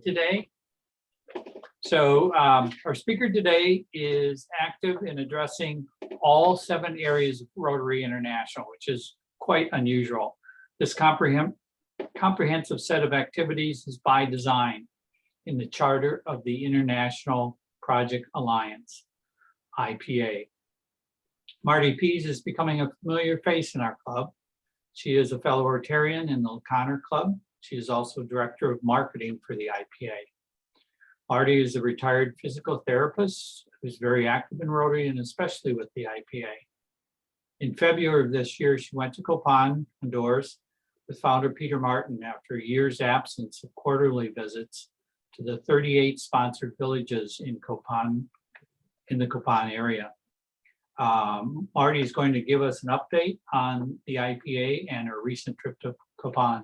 today. So our speaker today is active in addressing all 7 areas of Rotary International, which is quite unusual. This comprehensive set of activities is by design in the charter of the International Project Alliance, IPA. Marty Pease is becoming a familiar face in our club. She is a fellow Rotarian in the O'Connor Club. She is also Director of Marketing for the IPA. Marty is a retired physical therapist who's very active in Rotary and especially with the IPA. In February of this year, she went to Copan, Honduras, with founder Peter Martin after a year's absence of quarterly visits to the 38 sponsored villages in Copan, in the Copan area. Marty is going to give us an update on the IPA and her recent trip to Copan.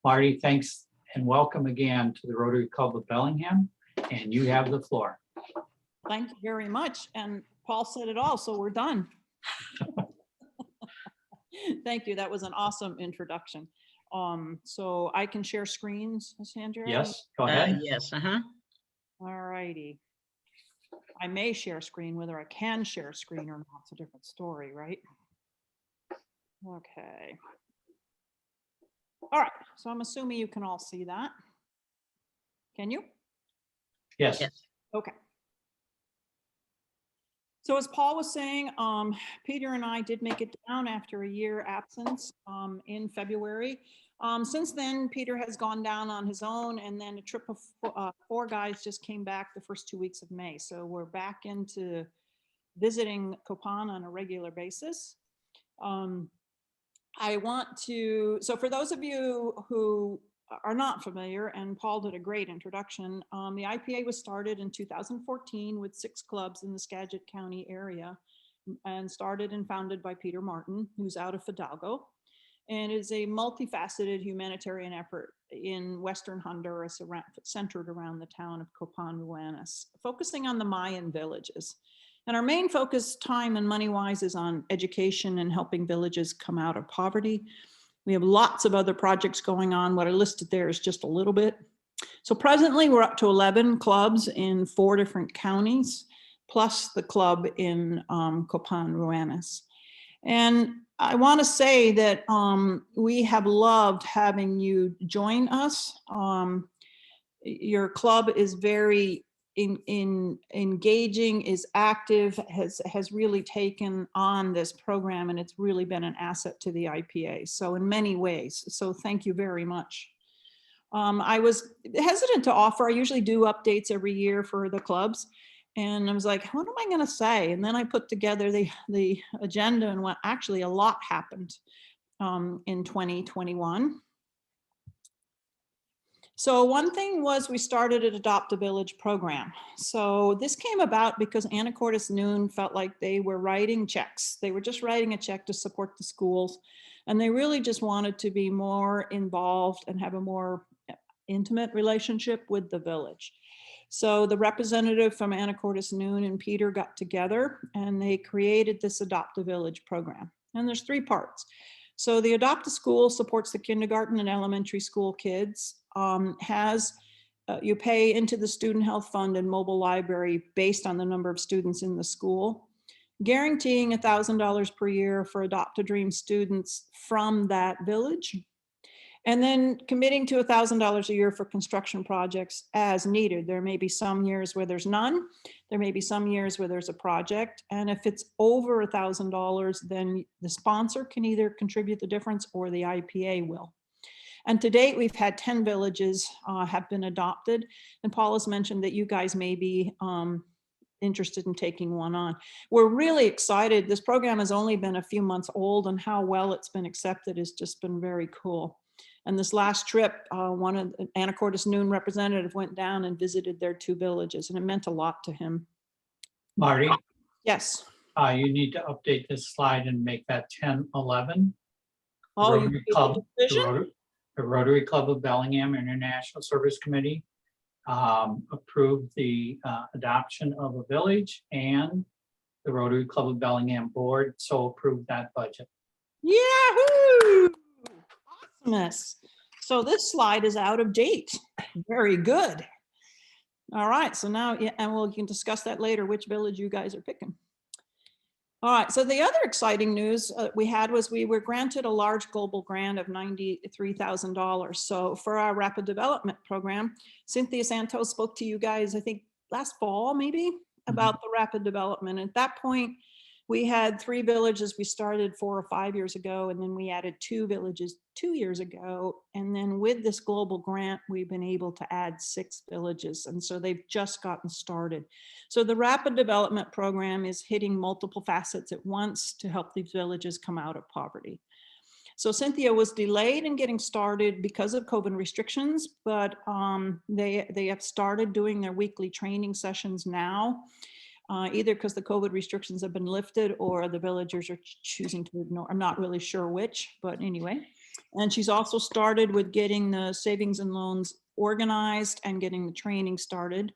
Marty, thanks and welcome again to the Rotary Club of Bellingham, and you have the floor. Thank you very much. And Paul said it all, so we're done. Thank you. That was an awesome introduction. So I can share screens, Sandra? Yes, go ahead. Yes. All righty. I may share screen. Whether I can share screen or not, it's a different story, right? Okay. All right. So I'm assuming you can all see that. Can you? Yes. Yes. Okay. So as Paul was saying, Peter and I did make it down after a year absence in February. Since then, Peter has gone down on his own, and then a trip of 4 guys just came back the first 2 weeks of May. So we're back into visiting Copan on a regular basis. I want to, so for those of you who are not familiar, and Paul did a great introduction, the IPA was started in 2014 with 6 clubs in the Skagit County area and started and founded by Peter Martin, who's out of Fidalgo. And is a multifaceted humanitarian effort in Western Honduras centered around the town of Copan, Ruanas, focusing on the Mayan villages. And our main focus time and money-wise is on education and helping villages come out of poverty. We have lots of other projects going on. What I listed there is just a little bit. So presently we're up to 11 clubs in 4 different counties, plus the club in Copan, Ruanas. And I want to say that we have loved having you join us. Your club is very engaging, is active, has really taken on this program, and it's really been an asset to the IPA. So in many ways, so thank you very much. I was hesitant to offer. I usually do updates every year for the clubs. And I was like, what am I going to say? And then I put together the agenda, and what actually a lot happened in 2021. So one thing was we started an Adopt a Village program. So this came about because Anacortes Noon felt like they were writing checks. They were just writing a check to support the schools. And they really just wanted to be more involved and have a more intimate relationship with the village. So the representative from Anacortes Noon and Peter got together and they created this Adopt a Village program. And there's 3 parts. So the Adopt a School supports the kindergarten and elementary school kids, you pay into the student health fund and mobile library based on the number of students in the school, guaranteeing $1,000 per year for Adopt a Dream students from that village. And then committing to $1,000 a year for construction projects as needed. There may be some years where there's none. There may be some years where there's a project. And if it's over $1,000, then the sponsor can either contribute the difference or the IPA will. And to date, we've had 10 villages have been adopted. And Paul has mentioned that you guys may be interested in taking one on. We're really excited. This program has only been a few months old, and how well it's been accepted has just been very cool. And this last trip, one of the Anacortes Noon representative went down and visited their 2 villages, and it meant a lot to him. Marty, Yes. you need to update this slide and make that 1011. Oh, you Rotary Club, the Rotary Club of Bellingham International Service Committee approved the adoption of a village, and the Rotary Club of Bellingham board so approved that budget. Yahoo! Awesomeness. So this slide is out of date. Very good. All right, so now, yeah, and we can discuss that later, which village you guys are picking. All right, so the other exciting news we had was we were granted a large global grant of $93,000. So for our rapid development program, Cynthia Santos spoke to you guys, I think last fall maybe, about the rapid development. At that point, we had 3 villages we started 4 or 5 years ago, and then we added 2 villages 2 years ago. And then with this global grant, we've been able to add 6 villages. And so they've just gotten started. So the rapid development program is hitting multiple facets at once to help these villages come out of poverty. So Cynthia was delayed in getting started because of COVID restrictions, but they have started doing their weekly training sessions now. Either because the COVID restrictions have been lifted or the villagers are choosing to ignore. I'm not really sure which, but anyway. And she's also started with getting the savings and loans organized and getting the training started.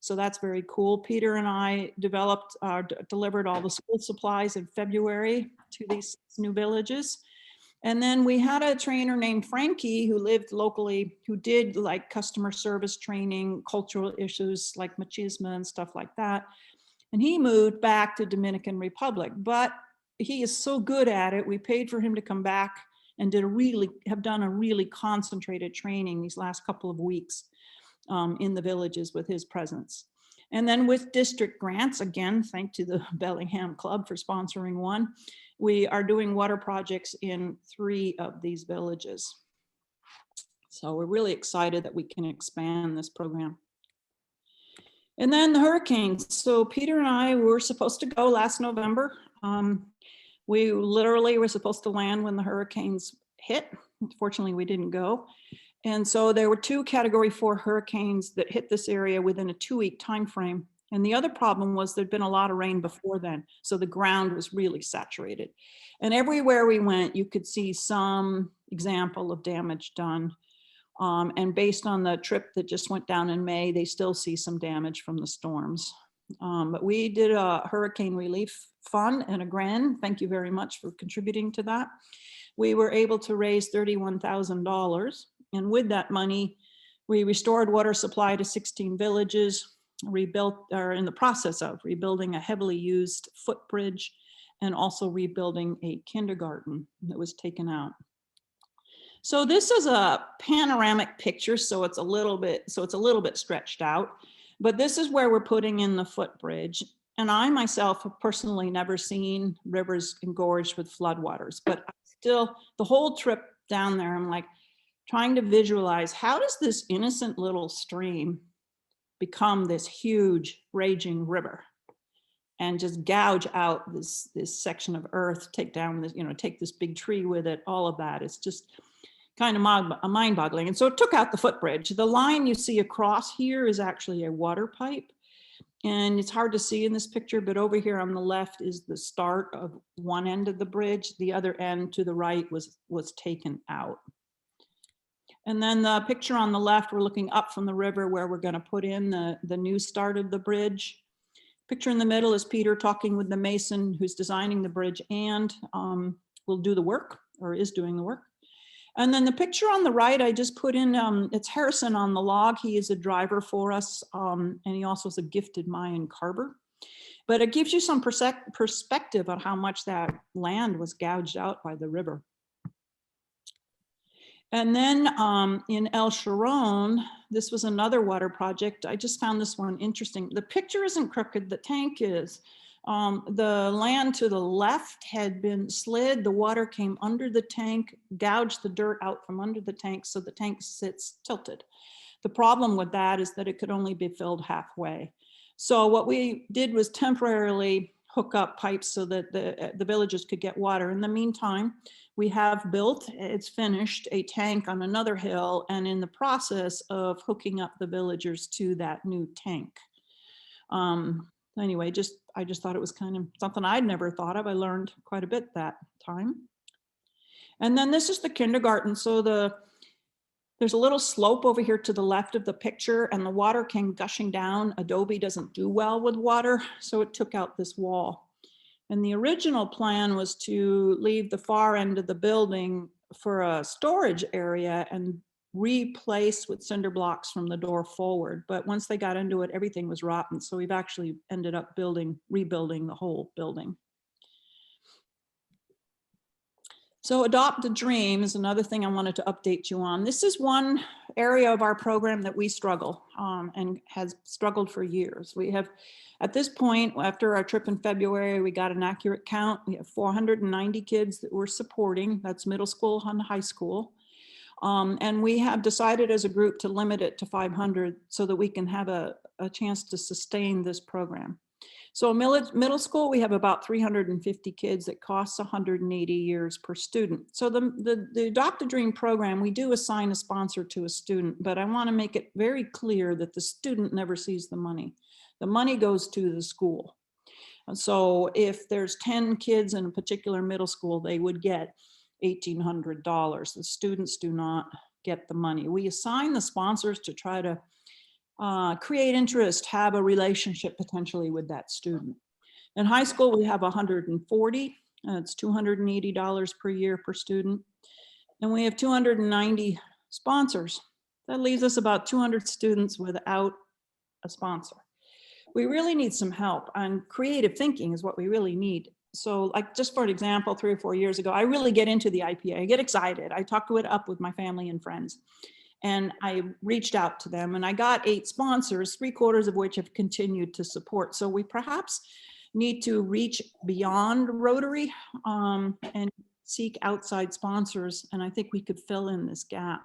So that's very cool. Peter and I delivered all the school supplies in February to these new villages. And then we had a trainer named Frankie who lived locally, who did like customer service training, cultural issues like machismo and stuff like that. And he moved back to Dominican Republic, but he is so good at it. We paid for him to come back and have done a really concentrated training these last couple of weeks in the villages with his presence. And then with district grants, again, thank to the Bellingham Club for sponsoring one, we are doing water projects in 3 of these villages. So we're really excited that we can expand this program. And then the hurricanes. So Peter and I were supposed to go last November. We literally were supposed to land when the hurricanes hit. Unfortunately, we didn't go. And so there were 2 Category 4 hurricanes that hit this area within a 2-week time frame. And the other problem was there'd been a lot of rain before then. So the ground was really saturated. And everywhere we went, you could see some example of damage done. And based on the trip that just went down in May, they still see some damage from the storms. But we did a hurricane relief fund and a grant. Thank you very much for contributing to that. We were able to raise $31,000. And with that money, we restored water supply to 16 villages, are in the process of rebuilding a heavily used footbridge, and also rebuilding a kindergarten that was taken out. So this is a panoramic picture, so it's a little bit stretched out, but this is where we're putting in the footbridge. And I myself have personally never seen rivers engorged with floodwaters, but still the whole trip down there, I'm like trying to visualize, how does this innocent little stream become this huge raging river and just gouge out this section of earth, take down this, take this big tree with it, all of that. It's just kind of mind-boggling. And so it took out the footbridge. The line you see across here is actually a water pipe. And it's hard to see in this picture, but over here on the left is the start of one end of the bridge. The other end to the right was taken out. And then the picture on the left, we're looking up from the river where we're going to put in the new start of the bridge. Picture in the middle is Peter talking with the mason who's designing the bridge and will do the work, or is doing the work. And then the picture on the right, I just put in, it's Harrison on the log. He is a driver for us, and he also is a gifted Mayan carver. But it gives you some perspective on how much that land was gouged out by the river. And then in El Sharon, this was another water project. I just found this one interesting. The picture isn't crooked, the tank is. The land to the left had been slid, the water came under the tank, gouged the dirt out from under the tank, so the tank sits tilted. The problem with that is that it could only be filled halfway. So what we did was temporarily hook up pipes so that the villagers could get water. In the meantime, we have built, it's finished, a tank on another hill, and in the process of hooking up the villagers to that new tank. Anyway, I just thought it was kind of something I'd never thought of. I learned quite a bit that time. And then this is the kindergarten. So there's a little slope over here to the left of the picture, and the water came gushing down. Adobe doesn't do well with water, so it took out this wall. And the original plan was to leave the far end of the building for a storage area and replaced with cinder blocks from the door forward. But once they got into it, everything was rotten. So we've actually ended up rebuilding the whole building. So Adopt a Dream is another thing I wanted to update you on. This is one area of our program that we struggle and has struggled for years. We have, at this point, after our trip in February, we got an accurate count. We have 490 kids that we're supporting. That's middle school and high school. And we have decided as a group to limit it to 500 so that we can have a chance to sustain this program. So middle school, we have about 350 kids that costs 180 years per student. So the Adopt a Dream program, we do assign a sponsor to a student, but I want to make it very clear that the student never sees the money. The money goes to the school. And so if there's 10 kids in a particular middle school, they would get $1,800. The students do not get the money. We assign the sponsors to try to create interest, have a relationship potentially with that student. In high school, we have 140. It's $280 per year per student. And we have 290 sponsors. That leaves us about 200 students without a sponsor. We really need some help, and creative thinking is what we really need. So like just for an example, 3 or 4 years ago, I really get into the IPA. I get excited. I talk it up with my family and friends. And I reached out to them and I got 8 sponsors, 3/4 of which have continued to support. So we perhaps need to reach beyond Rotary and seek outside sponsors. And I think we could fill in this gap.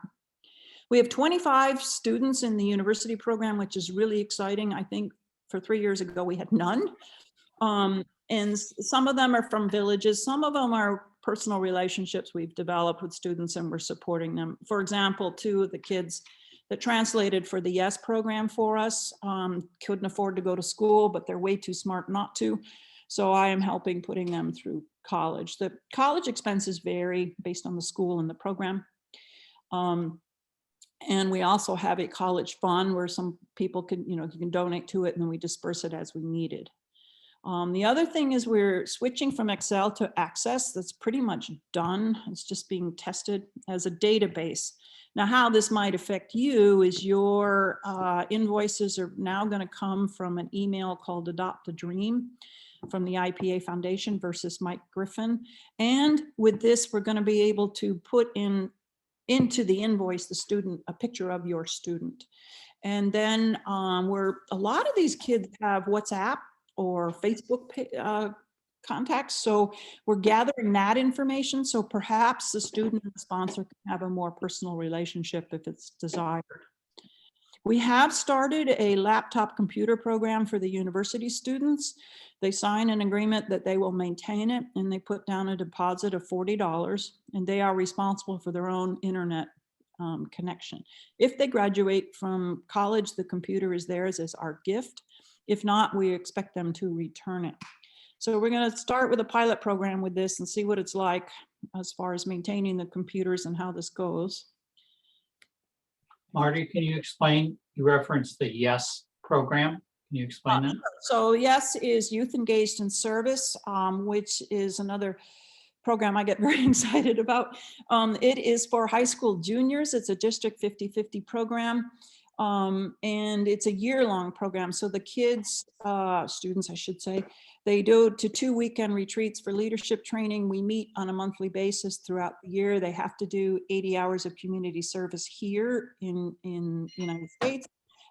We have 25 students in the university program, which is really exciting. I think for 3 years ago, we had none. And some of them are from villages. Some of them are personal relationships we've developed with students and we're supporting them. For example, 2 of the kids that translated for the YES program for us couldn't afford to go to school, but they're way too smart not to. So I am helping putting them through college. The college expenses vary based on the school and the program. And we also have a college fund where some people can, you can donate to it and then we disperse it as we need it. The other thing is we're switching from Excel to Access. That's pretty much done. It's just being tested as a database. Now, how this might affect you is your invoices are now going to come from an email called Adopt a Dream from the IPA Foundation versus Mike Griffin. And with this, we're going to be able to put into the invoice a picture of your student. And then a lot of these kids have WhatsApp or Facebook contacts. So we're gathering that information. So perhaps the student and the sponsor can have a more personal relationship if it's desired. We have started a laptop computer program for the university students. They sign an agreement that they will maintain it and they put down a deposit of $40 and they are responsible for their own internet connection. If they graduate from college, the computer is theirs as our gift. If not, we expect them to return it. So we're going to start with a pilot program with this and see what it's like as far as maintaining the computers and how this goes. Marty, can you explain, you referenced the YES program. Can you explain that? So YES is Youth Engaged in Service, which is another program I get very excited about. It is for high school juniors. It's a district 50-50 program. And it's a year-long program. So the kids, students, I should say, they go to 2 weekend retreats for leadership training. We meet on a monthly basis throughout the year. They have to do 80 hours of community service here in the United States.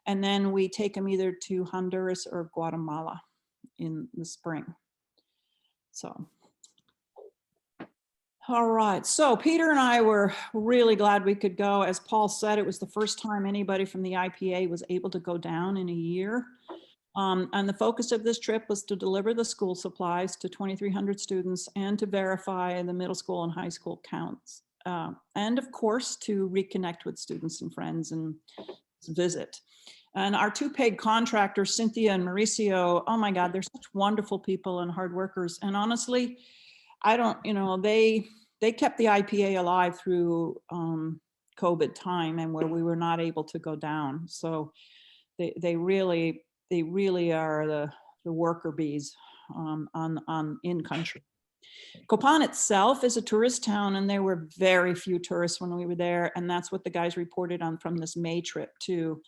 And then we take them either to Honduras or Guatemala in the spring. So. All right, so Peter and I were really glad we could go. As Paul said, it was the first time anybody from the IPA was able to go down in a year. And the focus of this trip was to deliver the school supplies to 2,300 students and to verify the middle school and high school counts. And of course, to reconnect with students and friends and visit. And our 2 paid contractors, Cynthia and Mauricio, oh my God, they're such wonderful people and hard workers. And honestly, I don't, they kept the IPA alive through COVID time and where we were not able to go down. So they really are the worker bees in country. Copan itself is a tourist town, and there were very few tourists when we were there. And that's what the guys reported on from this May trip too.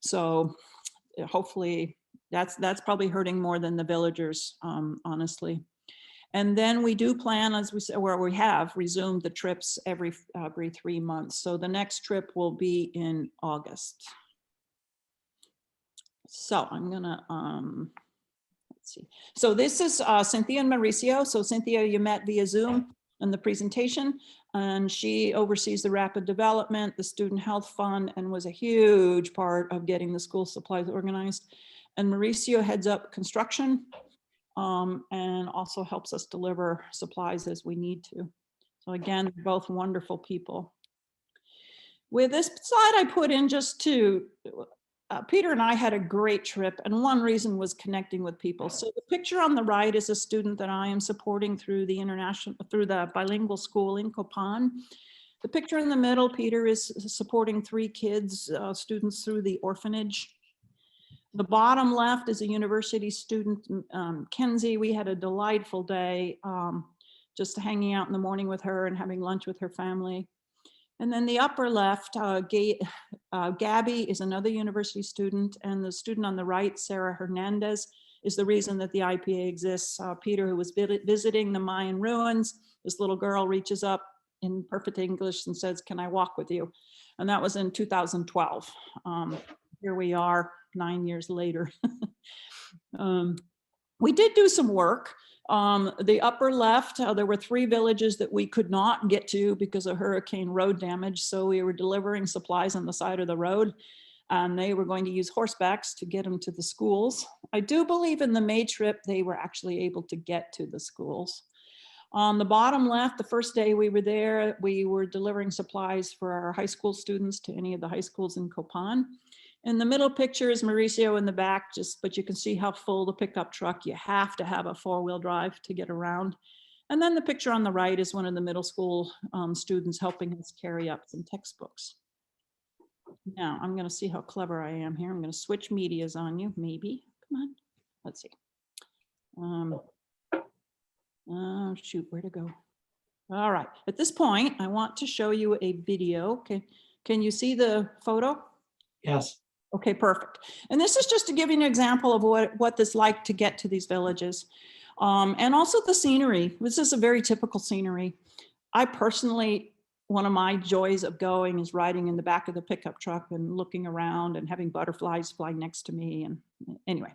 So hopefully that's probably hurting more than the villagers, honestly. And then we do plan, as we said, where we have resumed the trips every 3 months. So the next trip will be in August. So I'm gonna, let's see. So this is Cynthia and Mauricio. So Cynthia, you met via Zoom in the presentation, and she oversees the rapid development, the student health fund, and was a huge part of getting the school supplies organized. And Mauricio heads up construction, and also helps us deliver supplies as we need to. So again, both wonderful people. With this slide I put in just to, Peter and I had a great trip, and one reason was connecting with people. So the picture on the right is a student that I am supporting through the bilingual school in Copan. The picture in the middle, Peter is supporting 3 kids, students through the orphanage. The bottom left is a university student, Kenzie. We had a delightful day, just hanging out in the morning with her and having lunch with her family. And then the upper left, Gabby is another university student, and the student on the right, Sarah Hernandez, is the reason that the IPA exists. Peter, who was visiting the Mayan ruins, this little girl reaches up in perfect English and says, "Can I walk with you?" And that was in 2012. Here we are 9 years later. We did do some work. The upper left, there were 3 villages that we could not get to because of hurricane road damage. So we were delivering supplies on the side of the road, and they were going to use horsebacks to get them to the schools. I do believe in the May trip, they were actually able to get to the schools. On the bottom left, the first day we were there, we were delivering supplies for our high school students to any of the high schools in Copan. In the middle picture is Mauricio in the back, but you can see how full the pickup truck. You have to have a 4-wheel drive to get around. And then the picture on the right is one of the middle school students helping us carry up some textbooks. Now I'm going to see how clever I am here. I'm going to switch medias on you, maybe. Come on, let's see. Oh shoot, where to go? All right, at this point, I want to show you a video. Okay, can you see the photo? Yes. Okay, perfect. And this is just to give you an example of what this like to get to these villages. And also the scenery. This is a very typical scenery. I personally, one of my joys of going is riding in the back of the pickup truck and looking around and having butterflies fly next to me. And anyway.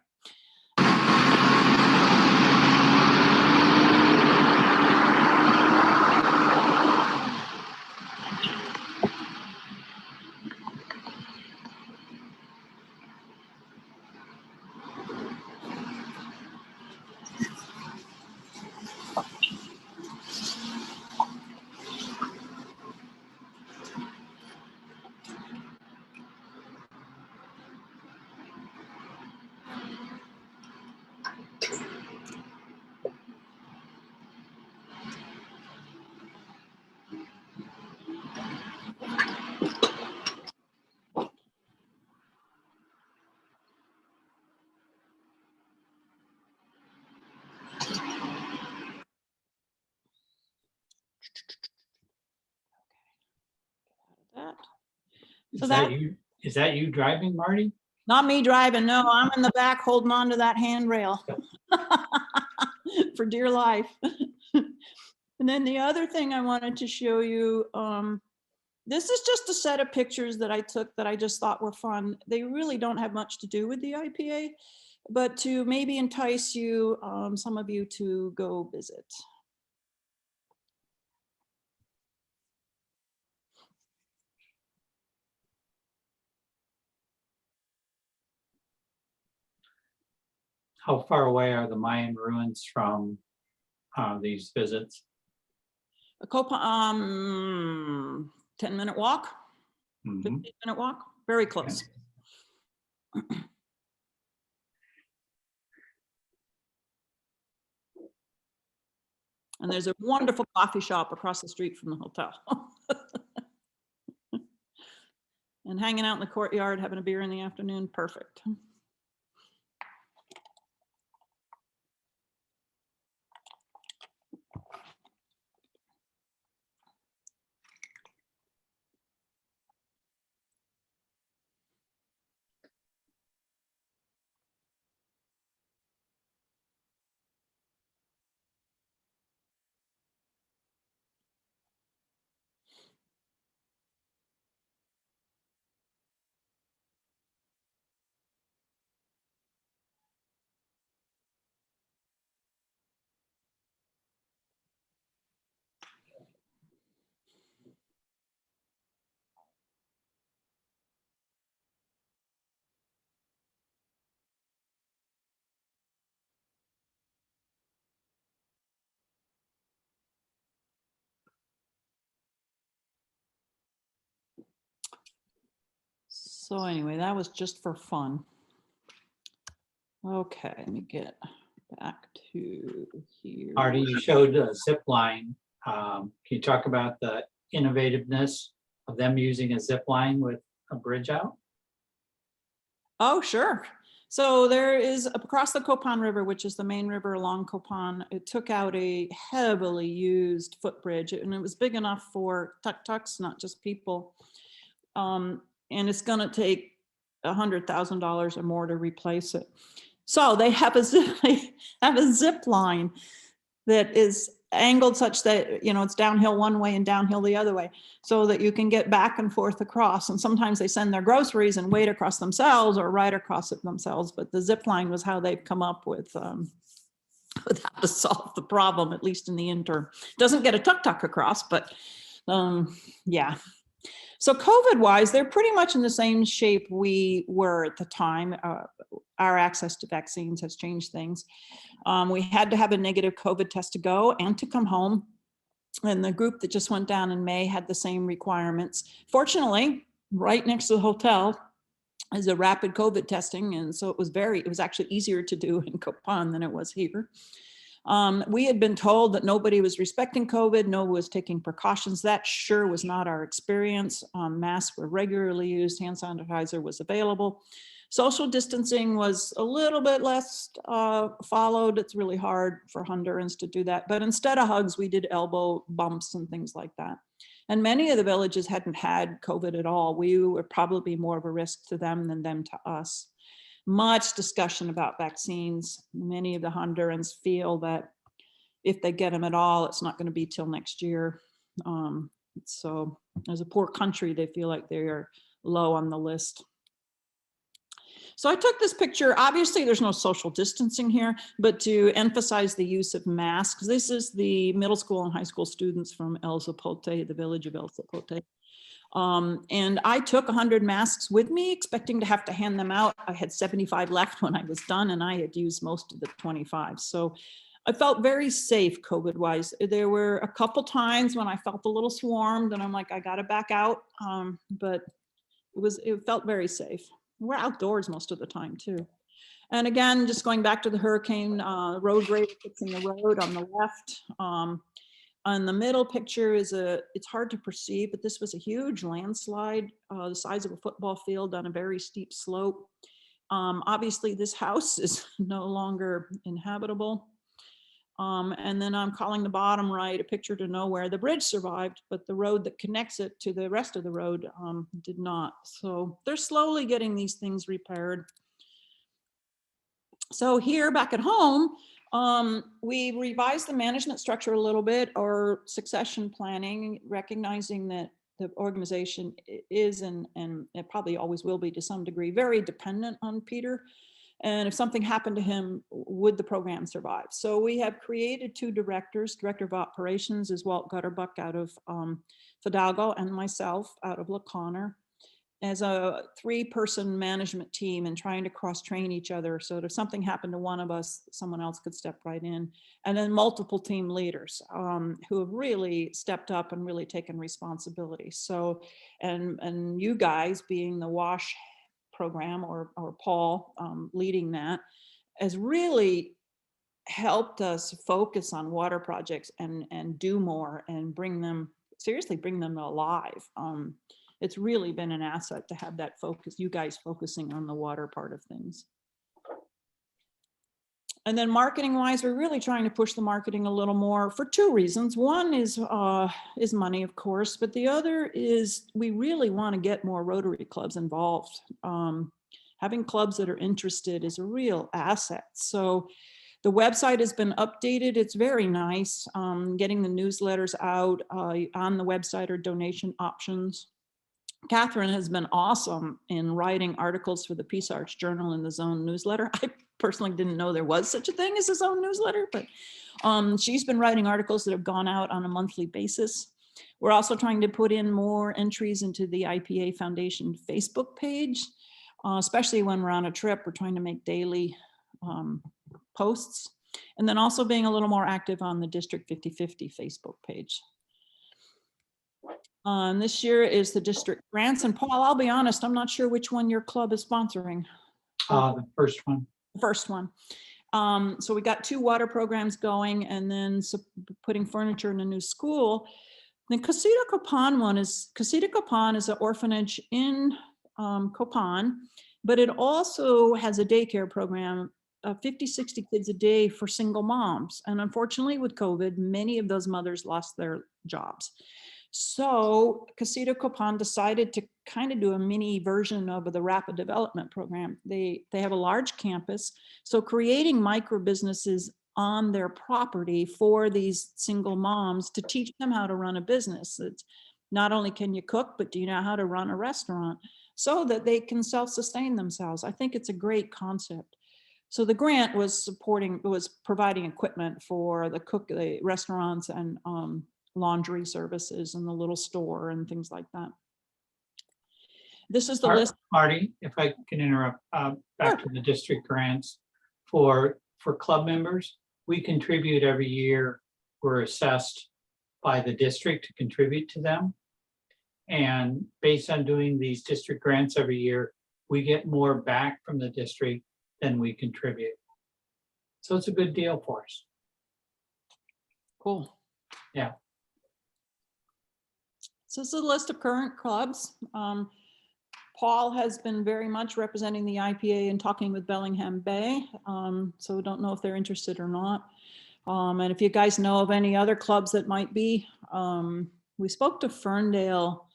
Is that you driving, Marty? Not me driving, no, I'm in the back holding on to that handrail for dear life. And then the other thing I wanted to show you, this is just a set of pictures that I took that I just thought were fun. They really don't have much to do with the IPA, but to maybe entice you, some of you to go visit. How far away are the Mayan ruins from these visits? A 10-minute walk, 15-minute walk, very close. And there's a wonderful coffee shop across the street from the hotel. And hanging out in the courtyard, having a beer in the afternoon, perfect. So anyway, that was just for fun. Okay, let me get back to here. Marty, you showed a zip line. Can you talk about the innovativeness of them using a zip line with a bridge out? Oh, sure. So there is across the Copan River, which is the main river along Copan, it took out a heavily used footbridge, and it was big enough for tuk-tuks, not just people. And it's going to take $100,000 or more to replace it. So they have a zip line that is angled such that, you know, it's downhill one way and downhill the other way, so that you can get back and forth across. And sometimes they send their groceries and wade across themselves or ride across it themselves. But the zip line was how they've come up with how to solve the problem, at least in the interim. Doesn't get a tuk-tuk across, but yeah. So COVID-wise, they're pretty much in the same shape we were at the time. Our access to vaccines has changed things. We had to have a negative COVID test to go and to come home. And the group that just went down in May had the same requirements. Fortunately, right next to the hotel is a rapid COVID testing. And so it was actually easier to do in Copan than it was here. We had been told that nobody was respecting COVID, no one was taking precautions. That sure was not our experience. Masks were regularly used, hand sanitizer was available. Social distancing was a little bit less followed. It's really hard for Hondurans to do that. But instead of hugs, we did elbow bumps and things like that. And many of the villages hadn't had COVID at all. We were probably more of a risk to them than them to us. Much discussion about vaccines. Many of the Hondurans feel that if they get them at all, it's not going to be till next year. So as a poor country, they feel like they are low on the list. So I took this picture. Obviously, there's no social distancing here, but to emphasize the use of masks. This is the middle school and high school students from El Zapote, the village of El Zapote. And I took 100 masks with me, expecting to have to hand them out. I had 75 left when I was done, and I had used most of the 25. So I felt very safe COVID-wise. There were a couple times when I felt a little swarmed, and I'm like, I got to back out. But it felt very safe. We're outdoors most of the time too. And again, just going back to the hurricane road grade fixing the road on the left. On the middle picture is it's hard to perceive, but this was a huge landslide, the size of a football field on a very steep slope. Obviously, this house is no longer inhabitable. And then I'm calling the bottom right a picture to nowhere. The bridge survived, but the road that connects it to the rest of the road did not. So they're slowly getting these things repaired. So here back at home, we revised the management structure a little bit, or succession planning, recognizing that the organization is and it probably always will be to some degree very dependent on Peter. And if something happened to him, would the program survive? So we have created 2 directors. Director of Operations is Walt Gutterbuck out of Fidalgo, and myself out of La Conner, as a 3-person management team and trying to cross-train each other. So if something happened to one of us, someone else could step right in. And then multiple team leaders who have really stepped up and really taken responsibility. So, and you guys being the WASH program, or Paul leading that, has really helped us focus on water projects and do more and bring them alive. It's really been an asset to have that focus, you guys focusing on the water part of things. And then marketing wise, we're really trying to push the marketing a little more for 2 reasons. One is money, of course, but the other is we really want to get more Rotary clubs involved. Having clubs that are interested is a real asset. So the website has been updated. It's very nice. Getting the newsletters out on the website are donation options. Catherine has been awesome in writing articles for the Peace Arch Journal and the Zone newsletter. I personally didn't know there was such a thing as a Zone newsletter, but she's been writing articles that have gone out on a monthly basis. We're also trying to put in more entries into the IPA Foundation Facebook page, especially when we're on a trip. We're trying to make daily posts, and then also being a little more active on the District 50/50 Facebook page. This year is the district grants. And Paul, I'll be honest, I'm not sure which one your club is sponsoring. The first one. The first one. So we got 2 water programs going, and then putting furniture in a new school. The Casita Copan one is, Casita Copan is an orphanage in Copan, but it also has a daycare program, 50, 60 kids a day for single moms. And unfortunately with COVID, many of those mothers lost their jobs. So Casita Copan decided to kind of do a mini version of the rapid development program. They have a large campus, so creating micro businesses on their property for these single moms to teach them how to run a business. It's not only can you cook, but do you know how to run a restaurant so that they can self-sustain themselves. I think it's a great concept. So the grant was providing equipment for the restaurants and laundry services and the little store and things like that. This is the list. Marty, if I can interrupt, back to the district grants for club members, we contribute every year. We're assessed by the district to contribute to them. And based on doing these district grants every year, we get more back from the district than we contribute. So it's a good deal for us. Cool. Yeah. So this is a list of current clubs. Paul has been very much representing the IPA and talking with Bellingham Bay. So don't know if they're interested or not. And if you guys know of any other clubs that might be, we spoke to Ferndale,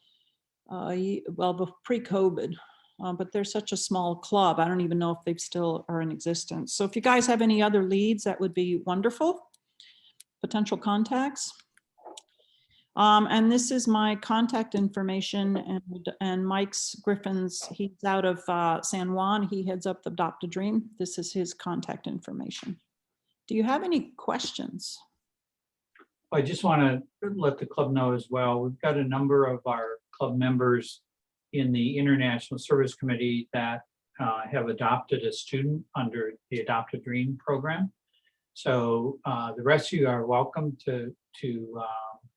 well, pre-COVID, but they're such a small club. I don't even know if they still are in existence. So if you guys have any other leads, that would be wonderful. Potential contacts. And this is my contact information, and Mike's Griffin's, he's out of San Juan. He heads up the Adopt a Dream. This is his contact information. Do you have any questions? I just want to let the club know as well. We've got a number of our club members in the International Service Committee that have adopted a student under the Adopt a Dream program. So the rest of you are welcome to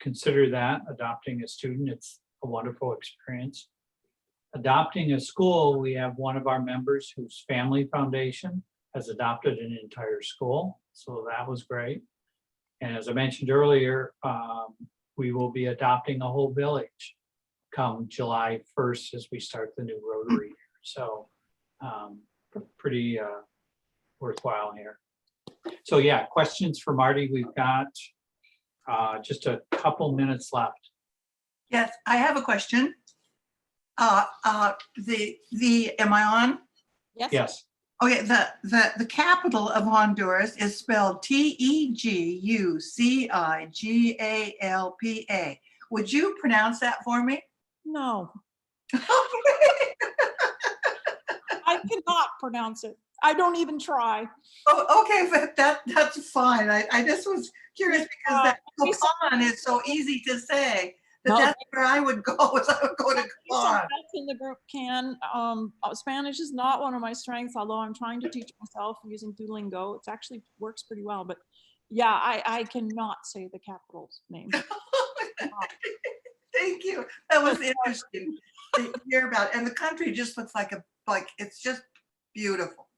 consider that, adopting a student. It's a wonderful experience. Adopting a school, we have one of our members whose family foundation has adopted an entire school. So that was great. And as I mentioned earlier, we will be adopting a whole village come July 1st as we start the new Rotary year. So pretty worthwhile here. So yeah, questions for Marty. We've got just a couple minutes left. Yes, I have a question. Am I on? Yes. Yes. Okay, the capital of Honduras is spelled Tegucigalpa. Would you pronounce that for me? No, I cannot pronounce it. I don't even try. Oh, okay, but that's fine. I just was curious because that Copan is so easy to say. But that's where I would go, is I would go to Copan. In the group can. Spanish is not one of my strengths, although I'm trying to teach myself using Duolingo. It actually works pretty well, but yeah, I cannot say the capital's name. Thank you. That was interesting to hear about. And the country just looks like it's just beautiful.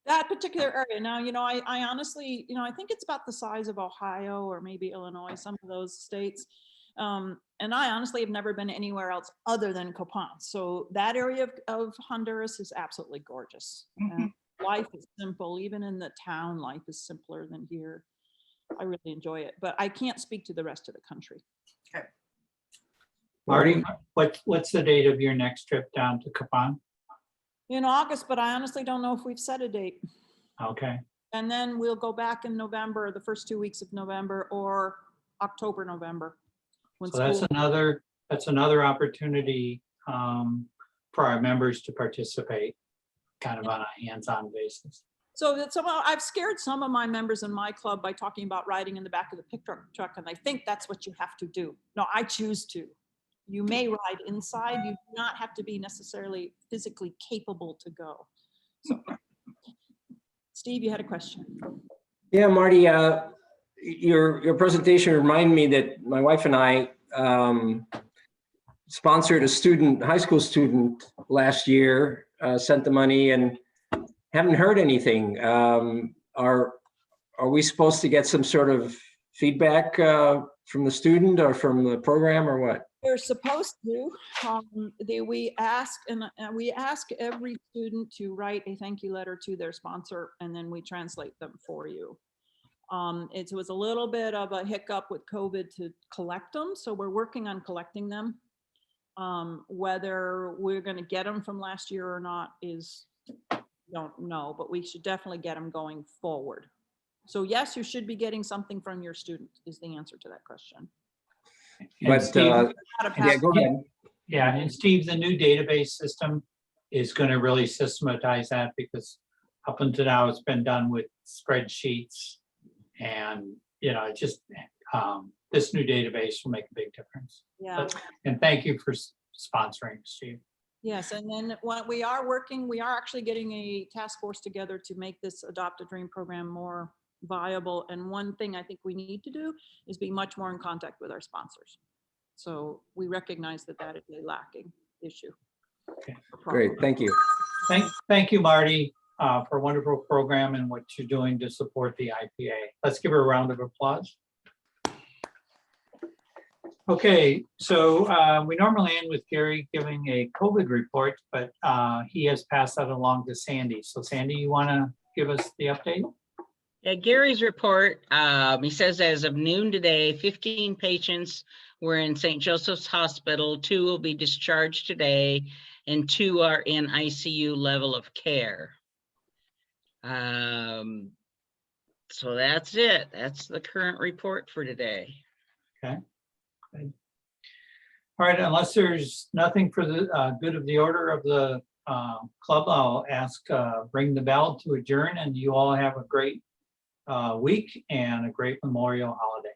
That particular area. Now, I honestly, I think it's about the size of Ohio or maybe Illinois, some of those states. And I honestly have never been anywhere else other than Copan. So that area of Honduras is absolutely gorgeous. Mm-hmm. Life is simple. Even in the town, life is simpler than here. I really enjoy it, but I can't speak to the rest of the country. Okay. Marty, what's the date of your next trip down to Copan? In August, but I honestly don't know if we've set a date. Okay. And then we'll go back in November, the first 2 weeks of November, or October, November. So that's another opportunity for our members to participate kind of on a hands-on basis. So that I've scared some of my members in my club by talking about riding in the back of the pickup truck, and I think that's what you have to do. No, I choose to. You may ride inside. You do not have to be necessarily physically capable to go. So, Steve, you had a question. Yeah, Marty, your presentation reminded me that my wife and I sponsored a student, high school student last year, sent the money and haven't heard anything. Are we supposed to get some sort of feedback from the student or from the program or what? We're supposed to. We ask every student to write a thank you letter to their sponsor, and then we translate them for you. It was a little bit of a hiccup with COVID to collect them, so we're working on collecting them. Whether we're going to get them from last year or not is, don't know, but we should definitely get them going forward. So yes, you should be getting something from your student is the answer to that question. And But Steve, yeah, go ahead. yeah, and Steve, the new database system is going to really systematize that, because up until now it's been done with spreadsheets, and you know, it just this new database will make a big difference. Yeah. And thank you for sponsoring, Steve. Yes, and then what we are working, we are actually getting a task force together to make this Adopt a Dream program more viable. And one thing I think we need to do is be much more in contact with our sponsors. So we recognize that that is a lacking issue. Okay. Great, thank you. Thank you, Marty, for a wonderful program and what you're doing to support the IPA. Let's give her a round of applause. Okay, so we normally end with Gary giving a COVID report, but he has passed that along to Sandy. So Sandy, you want to give us the update? Yeah, Gary's report, he says as of noon today, 15 patients were in St. Joseph's Hospital, 2 will be discharged today, and 2 are in ICU level of care. So that's it. That's the current report for today. Okay. Good. All right, unless there's nothing for the good of the order of the club, I'll ask, ring the bell to adjourn, and you all have a great week and a great Memorial holiday.